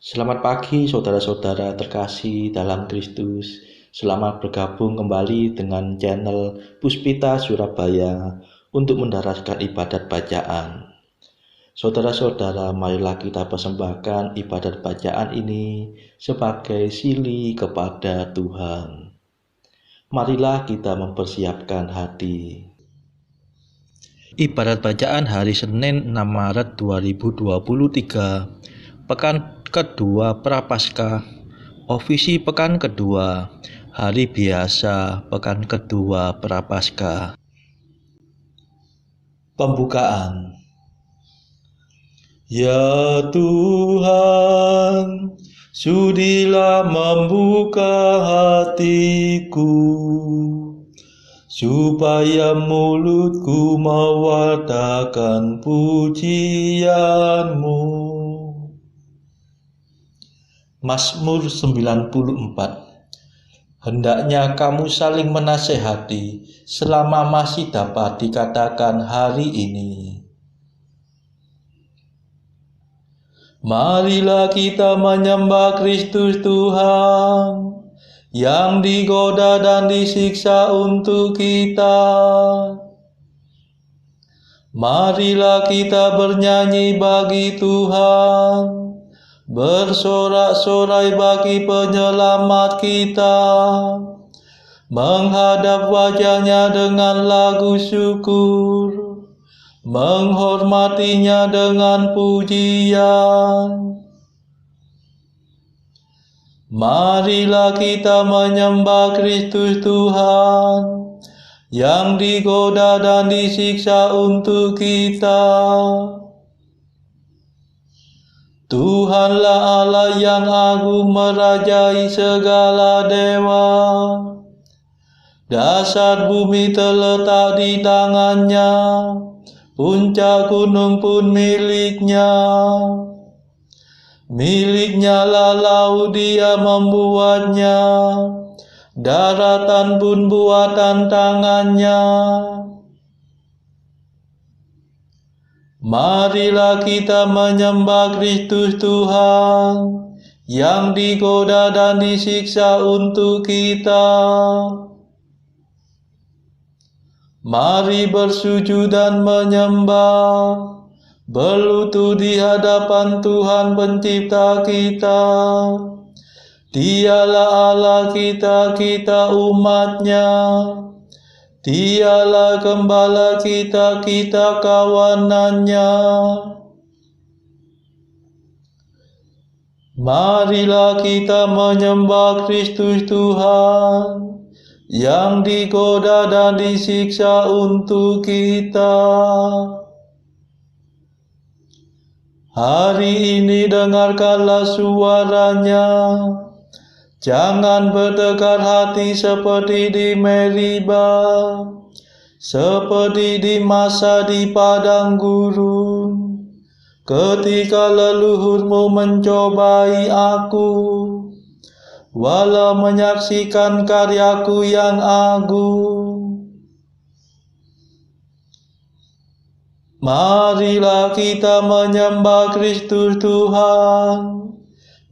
Selamat pagi saudara-saudara terkasih dalam Kristus. Selamat bergabung kembali dengan channel Puspita Surabaya untuk mendaraskan ibadat bacaan. Saudara-saudara, marilah kita persembahkan ibadat bacaan ini sebagai sili kepada Tuhan. Marilah kita mempersiapkan hati. Ibadat bacaan hari Senin 6 Maret 2023, Pekan kedua Prapaskah, Ofisi pekan kedua, Hari biasa pekan kedua Prapaskah. Pembukaan. Ya Tuhan, sudilah membuka hatiku, supaya mulutku mewartakan pujian-Mu. Mazmur 94. Hendaknya kamu saling menasehati selama masih dapat dikatakan hari ini. Marilah kita menyembah Kristus Tuhan yang digoda dan disiksa untuk kita. Marilah kita bernyanyi bagi Tuhan, bersorak-sorai bagi penyelamat kita, menghadap wajah-Nya dengan lagu syukur, menghormatinya dengan pujian. Marilah kita menyembah Kristus Tuhan yang digoda dan disiksa untuk kita. Tuhanlah Allah yang agung merajai segala dewa. Dasar bumi terletak di tangan-Nya, puncak gunung pun milik-Nya. Milik-Nya lah laut, Dia membuatnya, daratan pun buatan tangan-Nya. Marilah kita menyembah Kristus Tuhan yang digoda dan disiksa untuk kita. Mari bersujud dan menyembah, berlutut di hadapan Tuhan pencipta kita. Dialah Allah kita, kita umat-Nya. Dialah gembala kita, kita kawanan-Nya. Marilah kita menyembah Kristus Tuhan yang digoda dan disiksa untuk kita. Hari ini dengarkanlah suara-Nya. Jangan bertekar hati seperti di Meriba, seperti di masa di padang gurun, ketika leluhurmu mencobai aku, walau menyaksikan karyaku yang agung. Marilah kita menyembah Kristus Tuhan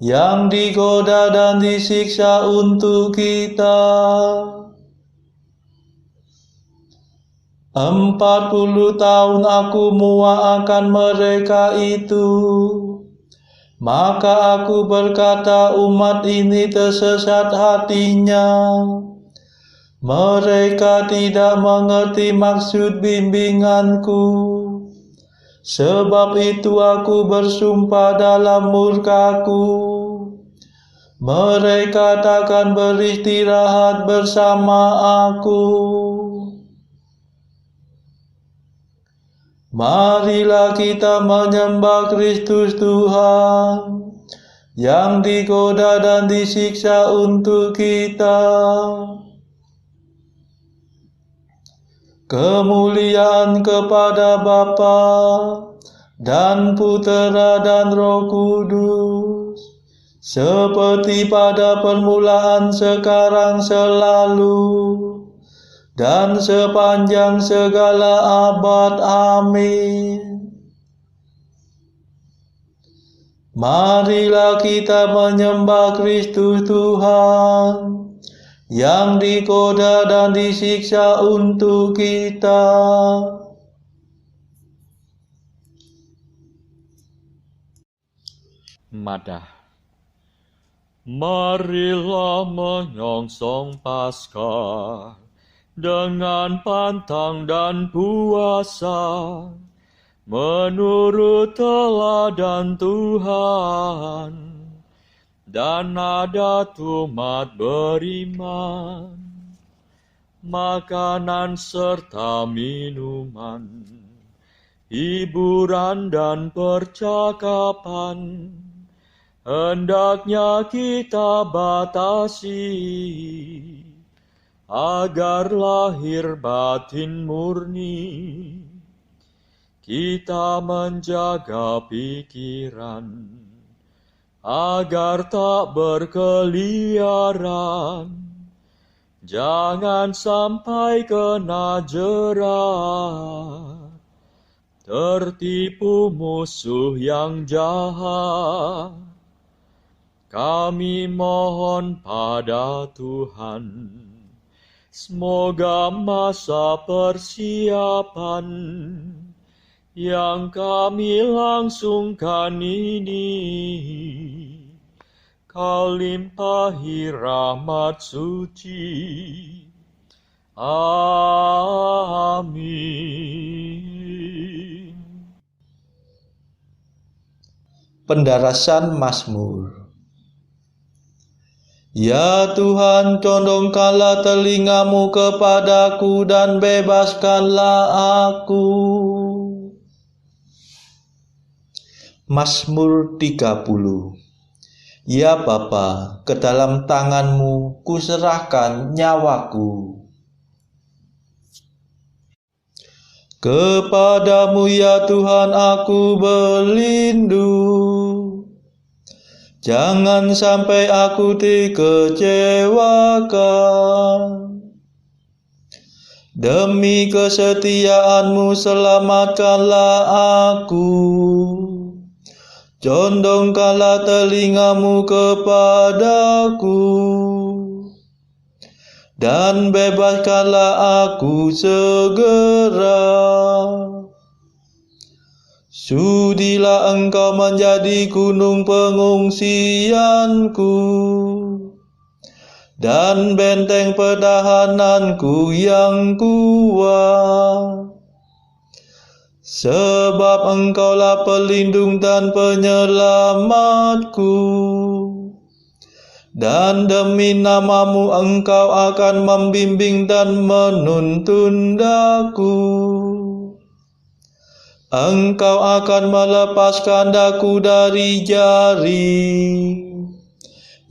yang digoda dan disiksa untuk kita. 40 tahun aku muak akan mereka itu. Maka aku berkata, umat ini tersesat hatinya. Mereka tidak mengerti maksud bimbinganku. Sebab itu aku bersumpah dalam murkaku, mereka takkan beristirahat bersama aku. Marilah kita menyembah Kristus Tuhan yang digoda dan disiksa untuk kita. Kemuliaan kepada Bapa dan Putera dan Roh Kudus, seperti pada permulaan, sekarang, selalu, dan sepanjang segala abad. Amin. Marilah kita menyembah Kristus Tuhan, yang digoda dan disiksa untuk kita. Madah. Marilah menyongsong Paskah dengan pantang dan puasa, menurut teladan Tuhan dan adat umat beriman, makanan serta minuman, hiburan dan percakapan, hendaknya kita batasi, agar lahir batin murni, kita menjaga pikiran, agar tak berkeliaran, jangan sampai kena jerat, tertipu musuh yang jahat. Kami mohon pada Tuhan, semoga masa persiapan yang kami langsungkan ini, Kau limpahi rahmat suci. Amin. Pendarasan Mazmur. Ya Tuhan, condongkanlah telingamu kepadaku dan bebaskanlah aku. Mazmur 30. Ya Bapa, ke dalam tanganmu kuserahkan nyawaku. Kepadamu ya Tuhan aku berlindung. Jangan sampai aku dikecewakan. Demi kesetiaanmu selamatkanlah aku. Condongkanlah telingamu kepadaku, dan bebaskanlah aku segera. Sudilah engkau menjadi gunung pengungsianku, dan benteng pertahananku yang kuat. Sebab engkaulah pelindung dan penyelamatku, dan demi namamu engkau akan membimbing dan menuntun daku. Engkau akan melepaskan daku dari jaring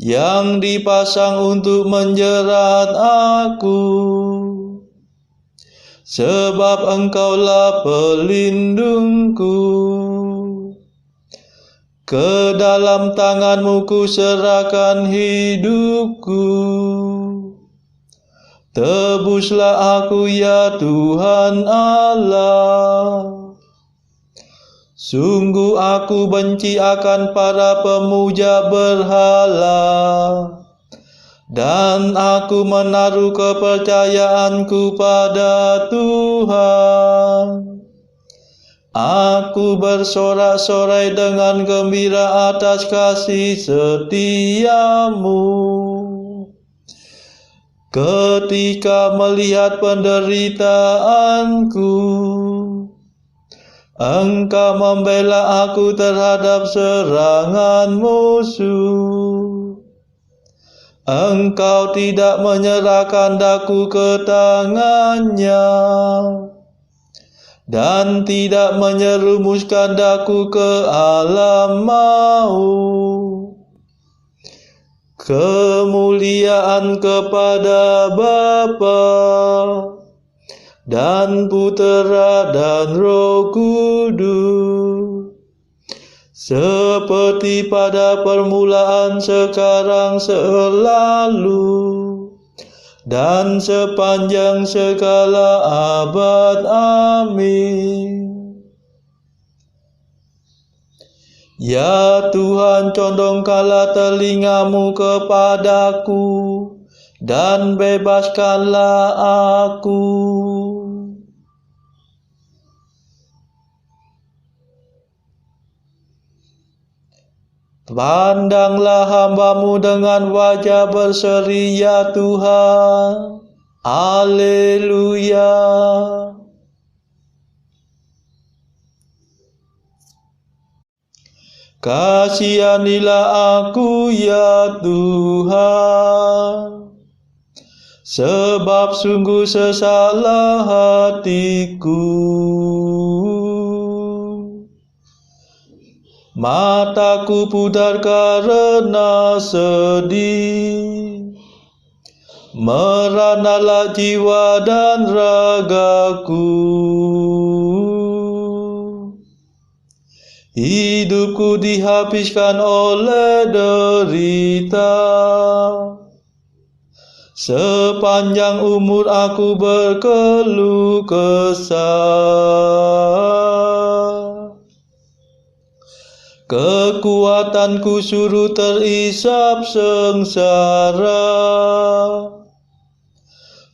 yang dipasang untuk menjerat aku. Sebab engkaulah pelindungku. Ke dalam tanganmu kuserahkan hidupku. Tebuslah aku ya Tuhan Allah. Sungguh aku benci akan para pemuja berhala, dan aku menaruh kepercayaanku pada Tuhan. Aku bersorak-sorai dengan gembira atas kasih setiamu. Ketika melihat penderitaanku, engkau membela aku terhadap serangan musuh. Engkau tidak menyerahkan daku ke tangannya, dan tidak menyerumuskan daku ke alam maut. Kemuliaan kepada Bapa dan Putera dan Roh Kudus, seperti pada permulaan, sekarang, selalu, dan sepanjang segala abad. Amin. Ya Tuhan, condongkanlah telingamu kepadaku, dan bebaskanlah aku. Pandanglah hamba-Mu dengan wajah berseri, ya Tuhan. Haleluya. Kasihanilah aku, ya Tuhan, sebab sungguh sesaklah hatiku. Mataku pudar karena sedih, meranalah jiwa dan ragaku. Hidupku dihabiskan oleh derita, sepanjang umur aku berkeluh kesah. Kekuatanku suruh terisap sengsara,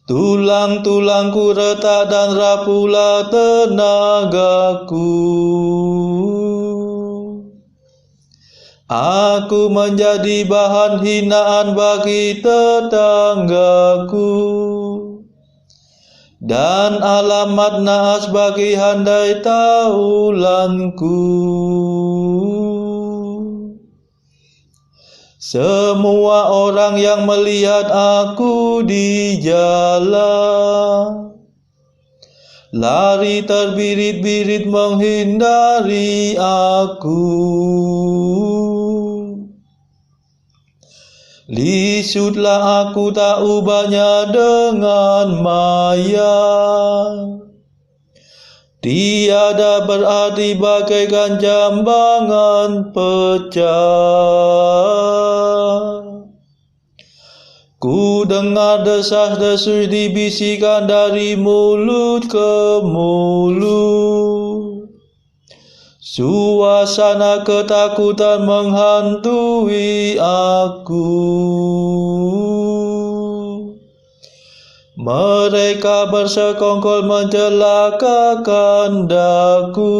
tulang-tulangku retak dan rapuhlah tenagaku. Aku menjadi bahan hinaan bagi tetanggaku, dan alamat naas bagi handai taulanku. Semua orang yang melihat aku di jalan lari terbirit-birit menghindari aku. Lisutlah aku tak ubahnya dengan maya, tiada berarti bagaikan jambangan pecah. Ku dengar desas-desus dibisikkan dari mulut ke mulut. Suasana ketakutan menghantui aku. Mereka bersekongkol mencelakakan daku,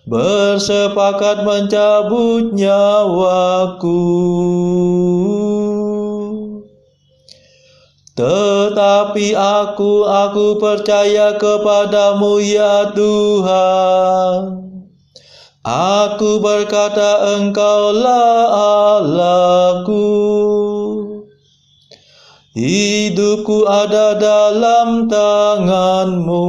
bersepakat mencabut nyawaku. Tetapi aku percaya kepadamu, ya Tuhan. Aku berkata, Engkaulah Allahku. Hidupku ada dalam tangan-Mu.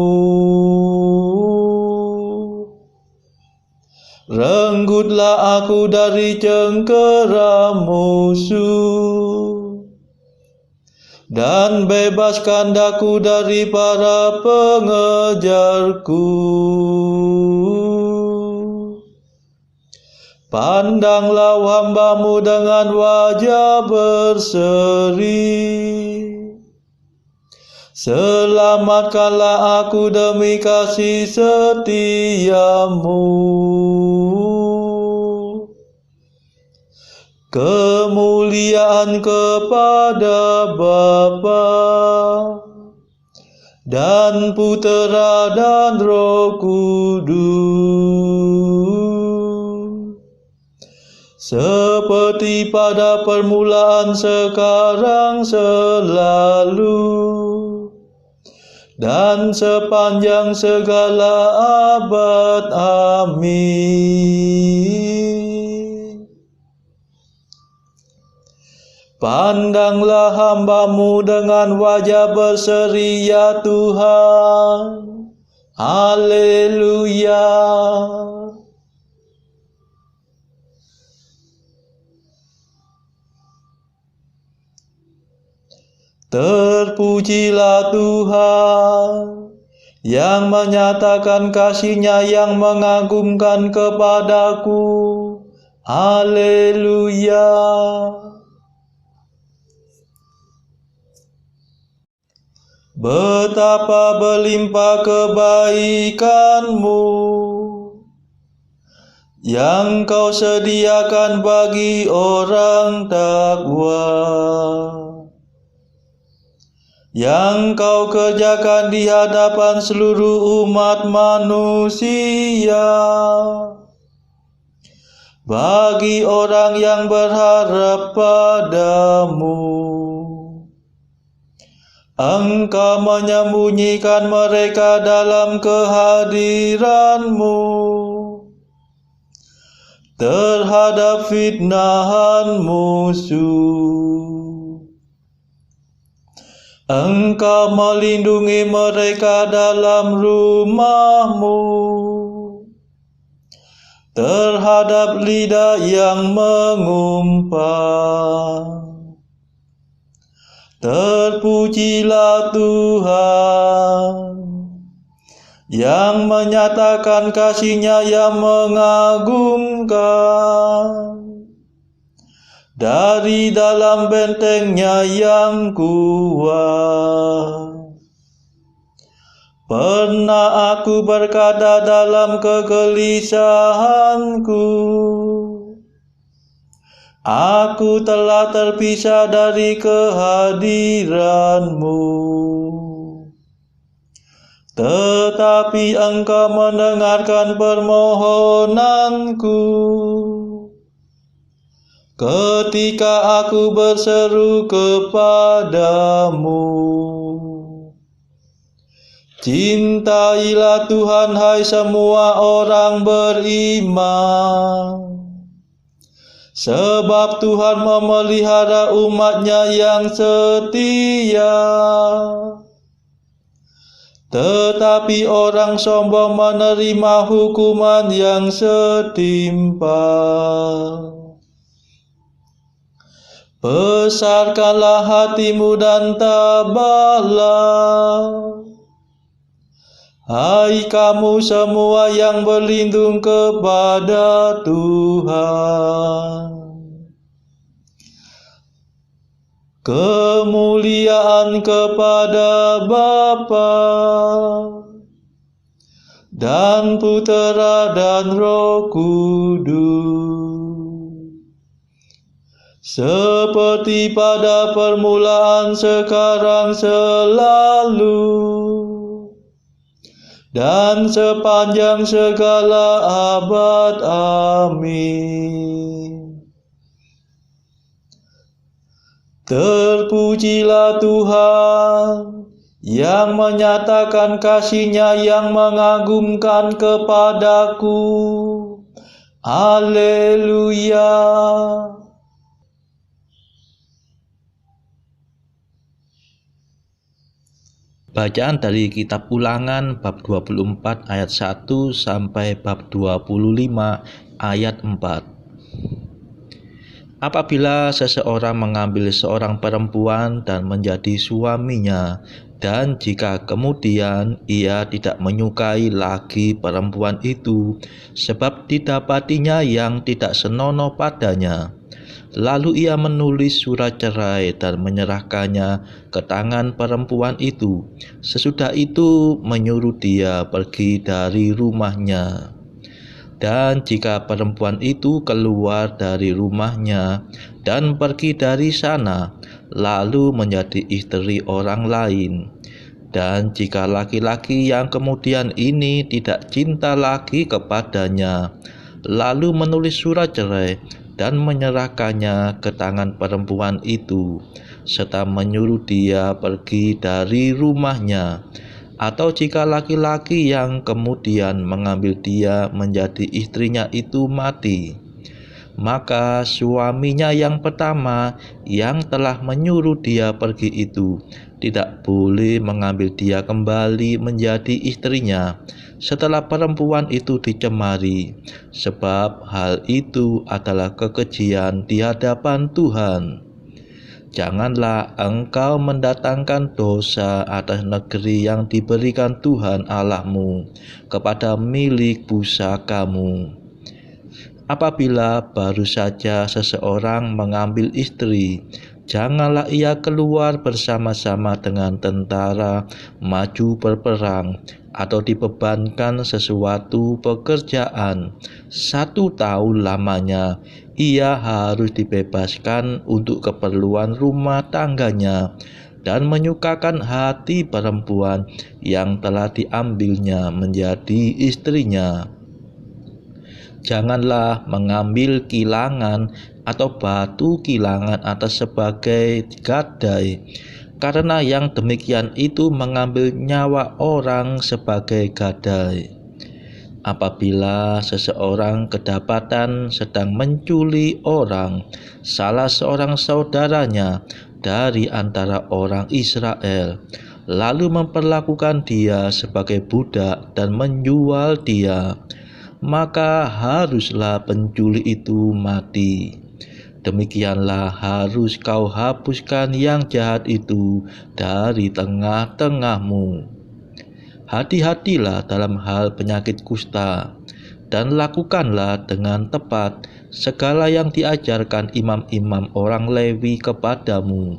Renggutlah aku dari cengkera musuh, dan bebaskan daku dari para pengejarku. Pandanglah hamba-Mu dengan wajah berseri, selamatkanlah aku demi kasih setia-Mu. Kemuliaan kepada Bapa dan Putera dan Roh Kudus, seperti pada permulaan, sekarang, selalu, dan sepanjang segala abad. Amin. Pandanglah hamba-Mu dengan wajah berseri, ya Tuhan. Haleluya. Terpujilah Tuhan yang menyatakan kasih-Nya yang mengagumkan kepadaku. Haleluya. Betapa berlimpah kebaikan-Mu, yang Kau sediakan bagi orang takwa, yang Kau kerjakan di hadapan seluruh umat manusia, bagi orang yang berharap padamu. Engkau menyembunyikan mereka dalam kehadiran-Mu terhadap fitnahan musuh. Engkau melindungi mereka dalam rumah-Mu terhadap lidah yang mengumpat. Terpujilah Tuhan yang menyatakan kasih-Nya yang mengagumkan dari dalam benteng-Nya yang kuat. Pernah aku berkata dalam kegelisahanku, aku telah terpisah dari kehadiran-Mu. Tetapi Engkau mendengarkan permohonanku ketika aku berseru kepadamu. Cintailah Tuhan, hai semua orang beriman, sebab Tuhan memelihara umat-Nya yang setia. Tetapi orang sombong menerima hukuman yang setimpal. Besarkanlah hatimu dan tabahlah, hai kamu semua yang berlindung kepada Tuhan. Kemuliaan kepada Bapa dan Putera dan Roh Kudus, seperti pada permulaan, sekarang, selalu, dan sepanjang segala abad. Amin. Terpujilah Tuhan yang menyatakan kasih-Nya yang mengagumkan kepadaku. Haleluya. Bacaan dari kitab Ulangan bab 24 ayat 1 sampai bab 25 ayat 4. Apabila seseorang mengambil seorang perempuan dan menjadi suaminya, dan jika kemudian ia tidak menyukai lagi perempuan itu, sebab didapatinya yang tidak senonoh padanya, lalu ia menulis surat cerai dan menyerahkannya ke tangan perempuan itu, sesudah itu menyuruh dia pergi dari rumahnya. Dan jika perempuan itu keluar dari rumahnya dan pergi dari sana, lalu menjadi istri orang lain, dan jika laki-laki yang kemudian ini tidak cinta lagi kepadanya, lalu menulis surat cerai dan menyerahkannya ke tangan perempuan itu, serta menyuruh dia pergi dari rumahnya, atau jika laki-laki yang kemudian mengambil dia menjadi istrinya itu mati, maka suaminya yang pertama yang telah menyuruh dia pergi itu tidak boleh mengambil dia kembali menjadi istrinya setelah perempuan itu dicemari, sebab hal itu adalah kekejian di hadapan Tuhan. Janganlah engkau mendatangkan dosa atas negeri yang diberikan Tuhan Allahmu kepada milik pusakamu. Apabila baru saja seseorang mengambil istri, janganlah ia keluar bersama-sama dengan tentara maju berperang, atau dibebankan sesuatu pekerjaan 1 tahun lamanya, ia harus dibebaskan untuk keperluan rumah tangganya dan menyukakan hati perempuan yang telah diambilnya menjadi istrinya. Janganlah mengambil kilangan atau batu kilangan atas sebagai gadai, karena yang demikian itu mengambil nyawa orang sebagai gadai. Apabila seseorang kedapatan sedang mencuri orang, salah seorang saudaranya dari antara orang Israel, lalu memperlakukan dia sebagai budak dan menjual dia, maka haruslah pencuri itu mati. Demikianlah harus kau hapuskan yang jahat itu dari tengah-tengahmu. Hati-hatilah dalam hal penyakit kusta, dan lakukanlah dengan tepat segala yang diajarkan imam-imam orang Lewi kepadamu.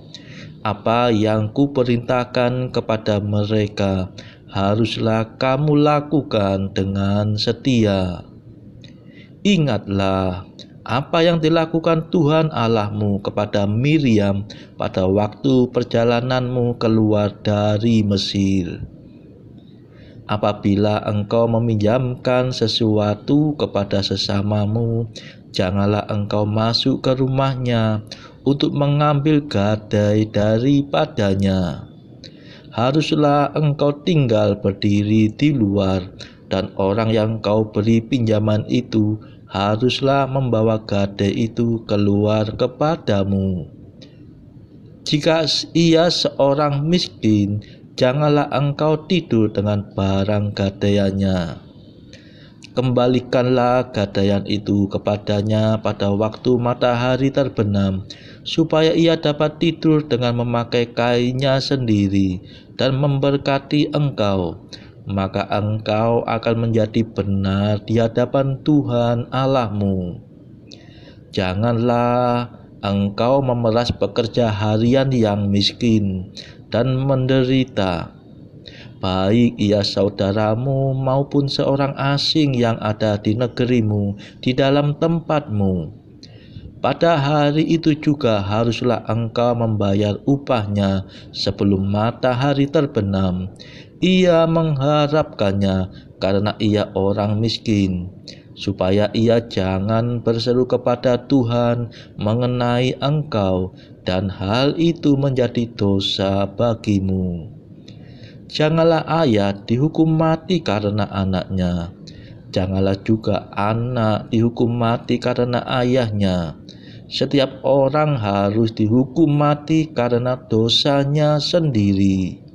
Apa yang kuperintahkan kepada mereka haruslah kamu lakukan dengan setia. Ingatlah apa yang dilakukan Tuhan Allahmu kepada Miriam pada waktu perjalananmu keluar dari Mesir. Apabila engkau meminjamkan sesuatu kepada sesamamu, janganlah engkau masuk ke rumahnya untuk mengambil gadai daripadanya. Haruslah engkau tinggal berdiri di luar, dan orang yang kau beri pinjaman itu haruslah membawa gadai itu keluar kepadamu. Jika ia seorang miskin, janganlah engkau tidur dengan barang gadaiannya. Kembalikanlah gadaian itu kepadanya pada waktu matahari terbenam, supaya ia dapat tidur dengan memakai kainnya sendiri dan memberkati engkau. Maka engkau akan menjadi benar di hadapan Tuhan Allahmu. Janganlah engkau memeras pekerja harian yang miskin dan menderita, baik ia saudaramu maupun seorang asing yang ada di negerimu, di dalam tempatmu. Pada hari itu juga haruslah engkau membayar upahnya sebelum matahari terbenam. Ia mengharapkannya karena ia orang miskin, supaya ia jangan berseru kepada Tuhan mengenai engkau, dan hal itu menjadi dosa bagimu. Janganlah ayah dihukum mati karena anaknya, janganlah juga anak dihukum mati karena ayahnya. Setiap orang harus dihukum mati karena dosanya sendiri.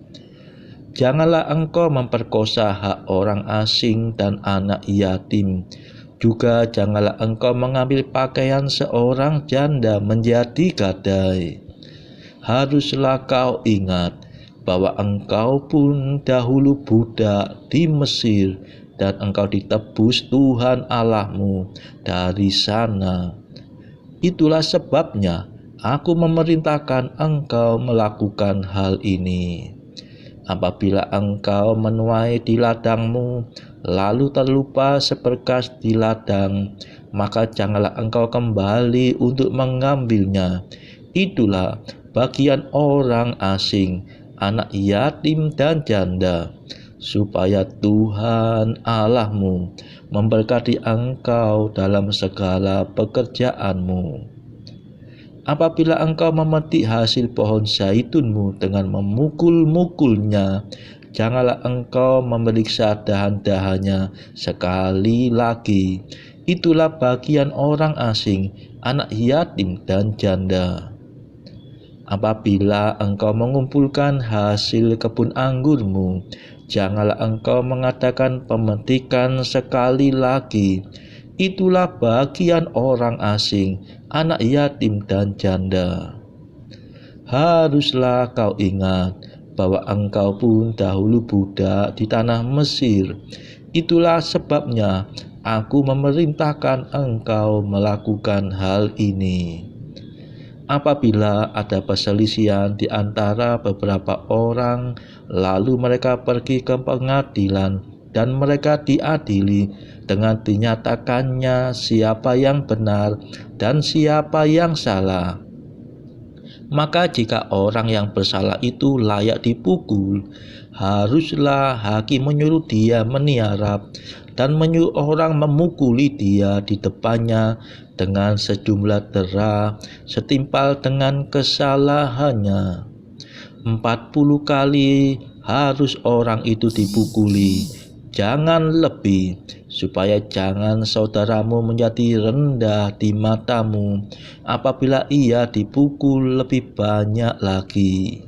Janganlah engkau memperkosa hak orang asing dan anak yatim. Juga janganlah engkau mengambil pakaian seorang janda menjadi gadai. Haruslah kau ingat bahwa engkau pun dahulu budak di Mesir, dan engkau ditebus Tuhan Allahmu dari sana. Itulah sebabnya aku memerintahkan engkau melakukan hal ini. Apabila engkau menuai di ladangmu, lalu terlupa seberkas di ladang, maka janganlah engkau kembali untuk mengambilnya. Itulah bagian orang asing, anak yatim dan janda, supaya Tuhan Allahmu memberkati engkau dalam segala pekerjaanmu. Apabila engkau memetik hasil pohon zaitunmu dengan memukul-mukulnya, janganlah engkau memeriksa dahan-dahannya sekali lagi. Itulah bagian orang asing, anak yatim dan janda. Apabila engkau mengumpulkan hasil kebun anggurmu, janganlah engkau mengadakan pemetikan sekali lagi. Itulah bagian orang asing, anak yatim dan janda. Haruslah kau ingat bahwa engkau pun dahulu budak di tanah Mesir. Itulah sebabnya aku memerintahkan engkau melakukan hal ini. Apabila ada perselisihan di antara beberapa orang, Lalu mereka pergi ke pengadilan dan mereka diadili dengan dinyatakannya siapa yang benar dan siapa yang salah. Maka jika orang yang bersalah itu layak dipukul, haruslah hakim menyuruh dia meniarap dan menyuruh orang memukuli dia di depannya dengan sejumlah dera setimpal dengan kesalahannya. 40 kali harus orang itu dipukuli, jangan lebih, supaya jangan saudaramu menjadi rendah di matamu apabila ia dipukul lebih banyak lagi.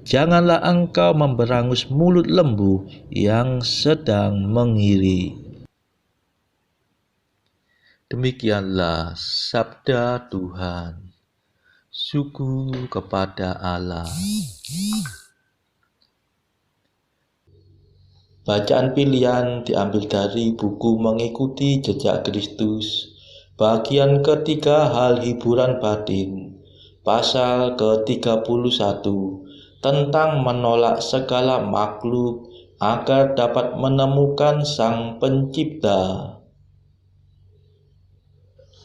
Janganlah engkau memberangus mulut lembu yang sedang mengiri. Demikianlah sabda Tuhan. Syukur kepada Allah. Bacaan pilihan diambil dari buku Mengikuti Jejak Kristus, bagian ketiga, hal hiburan batin, pasal ke-31, tentang menolak segala makhluk agar dapat menemukan Sang Pencipta.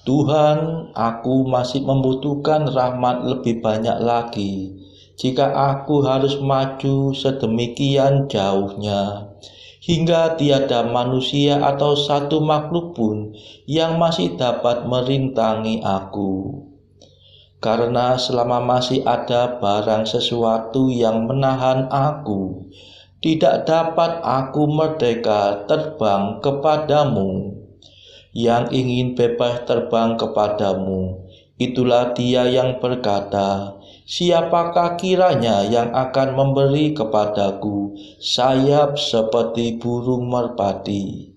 Tuhan, aku masih membutuhkan rahmat lebih banyak lagi. Jika aku harus maju sedemikian jauhnya, hingga tiada manusia atau satu makhluk pun yang masih dapat merintangi aku. Karena selama masih ada barang sesuatu yang menahan aku, tidak dapat aku merdeka terbang kepadamu. Yang ingin bebas terbang kepadamu, itulah dia yang berkata, siapakah kiranya yang akan memberi kepadaku sayap seperti burung merpati?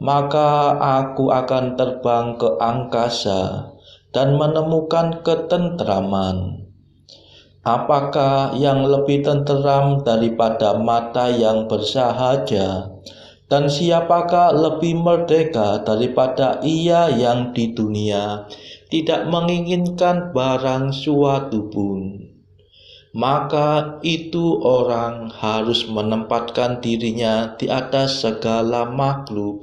Maka aku akan terbang ke angkasa dan menemukan ketentraman. Apakah yang lebih tenteram daripada mata yang bersahaja? Dan siapakah lebih merdeka daripada ia yang di dunia tidak menginginkan barang suatu pun? Maka itu orang harus menempatkan dirinya di atas segala makhluk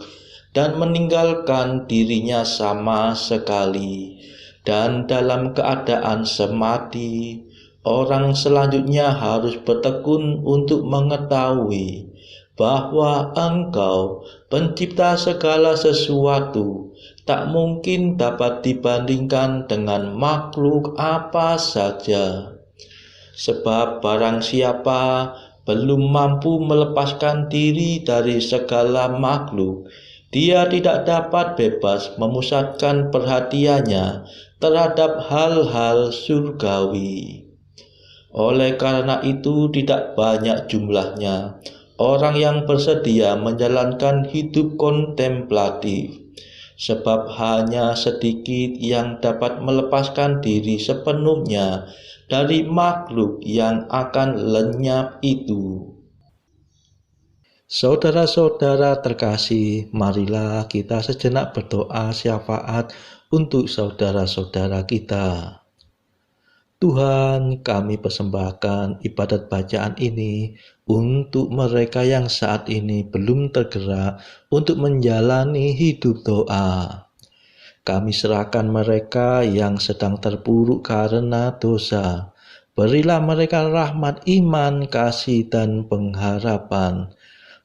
dan meninggalkan dirinya sama sekali. Dan dalam keadaan semati, orang selanjutnya harus bertekun untuk mengetahui bahwa Engkau, Pencipta segala sesuatu, tak mungkin dapat dibandingkan dengan makhluk apa saja. Sebab barang siapa belum mampu melepaskan diri dari segala makhluk, dia tidak dapat bebas memusatkan perhatiannya terhadap hal-hal surgawi. Oleh karena itu tidak banyak jumlahnya orang yang bersedia menjalankan hidup kontemplatif, sebab hanya sedikit yang dapat melepaskan diri sepenuhnya dari makhluk yang akan lenyap itu. Saudara-saudara terkasih, marilah kita sejenak berdoa syafaat untuk saudara-saudara kita. Tuhan, kami persembahkan ibadat bacaan ini untuk mereka yang saat ini belum tergerak untuk menjalani hidup doa. Kami serahkan mereka yang sedang terpuruk karena dosa. Berilah mereka rahmat iman, kasih, dan pengharapan.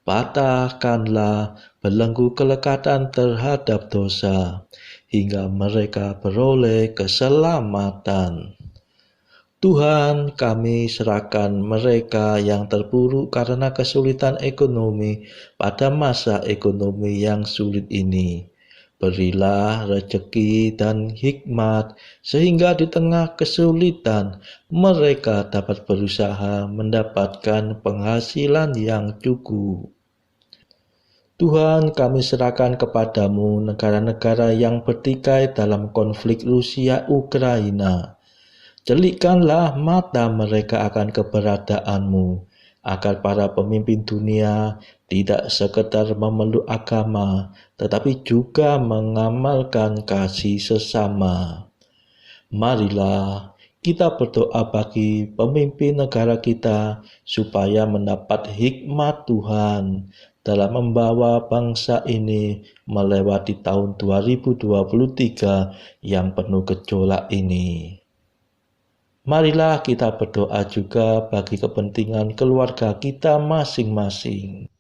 Patahkanlah belenggu kelekatan terhadap dosa, hingga mereka beroleh keselamatan. Tuhan, kami serahkan mereka yang terpuruk karena kesulitan ekonomi pada masa ekonomi yang sulit ini. Berilah rezeki dan hikmat sehingga di tengah kesulitan mereka dapat berusaha mendapatkan penghasilan yang cukup. Tuhan, kami serahkan kepadamu negara-negara yang bertikai dalam konflik Rusia-Ukraina. Celikkanlah mata mereka akan keberadaanmu, agar para pemimpin dunia tidak sekedar memeluk agama, tetapi juga mengamalkan kasih sesama. Marilah Kita berdoa bagi pemimpin negara kita supaya mendapat hikmat Tuhan dalam membawa bangsa ini melewati tahun 2023 yang penuh gejolak ini. Marilah kita berdoa juga bagi kepentingan keluarga kita masing-masing.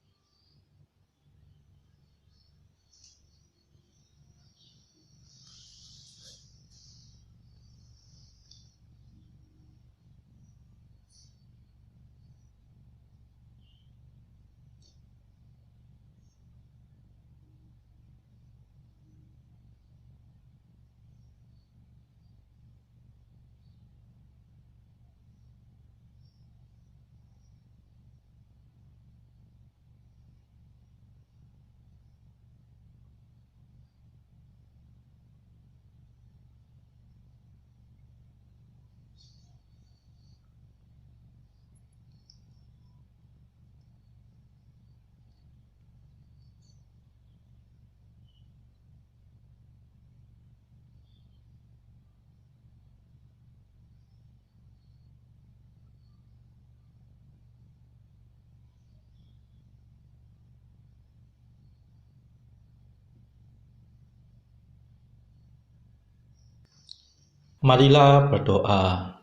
Marilah berdoa.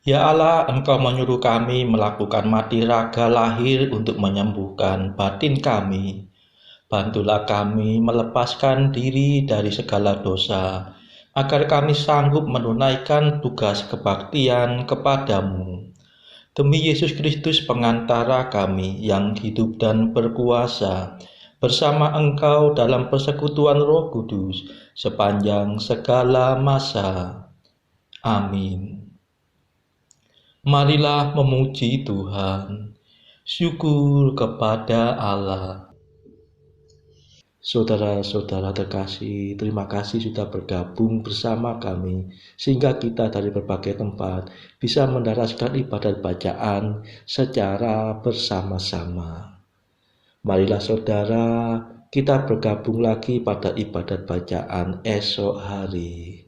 Ya Allah, Engkau menyuruh kami melakukan mati raga lahir untuk menyembuhkan batin kami. Bantulah kami melepaskan diri dari segala dosa, agar kami sanggup menunaikan tugas kebaktian kepadamu. Demi Yesus Kristus pengantara kami yang hidup dan berkuasa, bersama Engkau dalam persekutuan Roh Kudus sepanjang segala masa. Amin. Marilah memuji Tuhan. Syukur kepada Allah. Saudara-saudara terkasih, terima kasih sudah bergabung bersama kami, sehingga kita dari berbagai tempat bisa mendaraskan ibadat bacaan secara bersama-sama. Marilah saudara, kita bergabung lagi pada ibadat bacaan esok hari.